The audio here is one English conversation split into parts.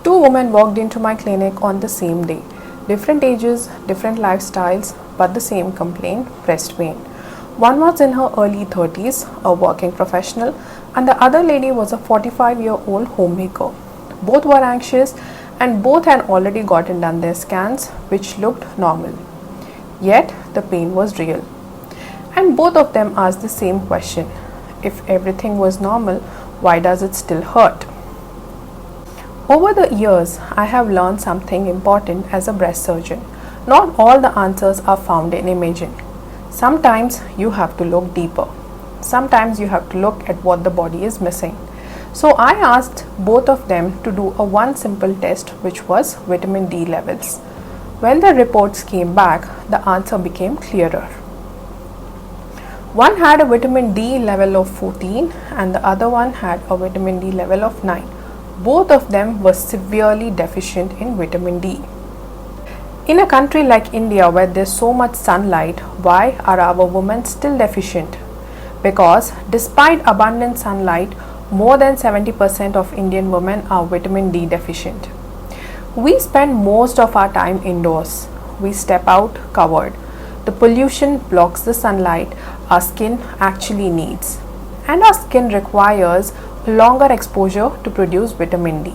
Two women walked into my clinic on the same day. Different ages, different lifestyles, but the same complaint, breast pain. One was in her early 30s, a working professional, and the other lady was a 45-year-old homemaker. Both were anxious and both had already gotten done their scans, which looked normal. Yet the pain was real. And both of them asked the same question: if everything was normal, why does it still hurt? Over the years, I have learned something important as a breast surgeon. Not all the answers are found in imaging. Sometimes you have to look deeper. Sometimes you have to look at what the body is missing. So I asked both of them to do a one simple test, which was vitamin D levels. When the reports came back, the answer became clearer. One had a vitamin D level of 14 and the other one had a vitamin D level of 9. Both of them were severely deficient in vitamin D. In a country like India where there's so much sunlight, why are our women still deficient? Because despite abundant sunlight, more than 70% of Indian women are vitamin D deficient. We spend most of our time indoors. We step out covered. The pollution blocks the sunlight our skin actually needs. And our skin requires longer exposure to produce vitamin D.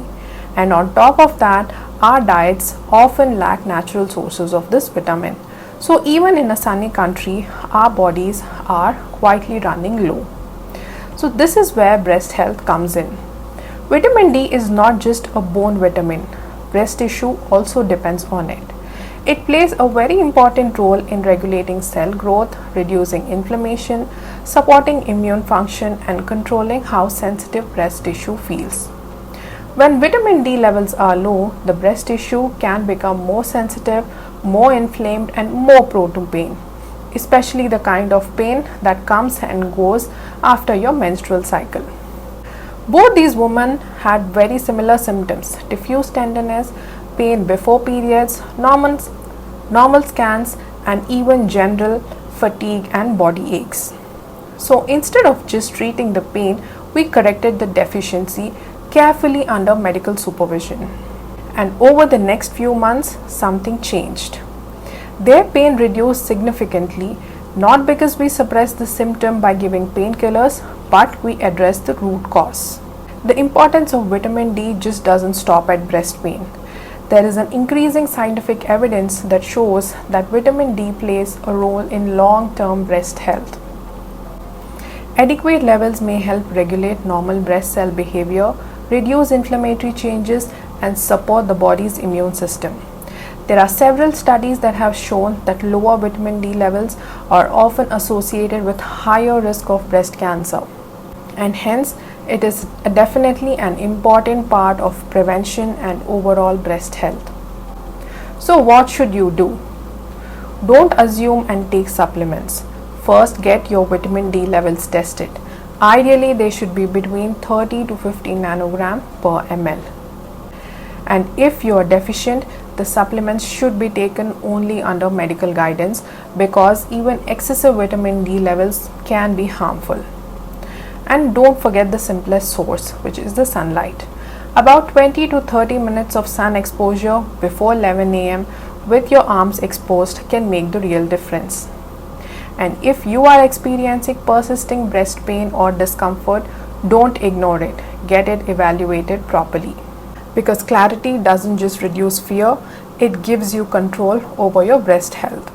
And on top of that, our diets often lack natural sources of this vitamin. So even in a sunny country, our bodies are quietly running low. So this is where breast health comes in. Vitamin D is not just a bone vitamin. Breast tissue also depends on it. It plays a very important role in regulating cell growth, reducing inflammation, supporting immune function, and controlling how sensitive breast tissue feels. When vitamin D levels are low, the breast tissue can become more sensitive, more inflamed, and more prone to pain, especially the kind of pain that comes and goes after your menstrual cycle. Both these women had very similar symptoms: diffuse tenderness, pain before periods, normal scans, and even general fatigue and body aches. So instead of just treating the pain, we corrected the deficiency carefully under medical supervision. And over the next few months, something changed. Their pain reduced significantly, not because we suppressed the symptom by giving painkillers, but we addressed the root cause. The importance of vitamin D just doesn't stop at breast pain. There is an increasing scientific evidence that shows that vitamin D plays a role in long-term breast health. Adequate levels may help regulate normal breast cell behavior, reduce inflammatory changes, and support the body's immune system. There are several studies that have shown that lower vitamin D levels are often associated with higher risk of breast cancer, and hence it is definitely an important part of prevention and overall breast health. So what should you do? Don't assume and take supplements. First, get your vitamin D levels tested. Ideally, they should be between 30 to 50 nanogram per ml. And if you are deficient, the supplements should be taken only under medical guidance, because even excessive vitamin D levels can be harmful. And don't forget the simplest source, which is the sunlight. About 20 to 30 minutes of sun exposure before 11 am with your arms exposed can make the real difference. And if you are experiencing persisting breast pain or discomfort, don't ignore it. Get it evaluated properly. Because clarity doesn't just reduce fear, it gives you control over your breast health.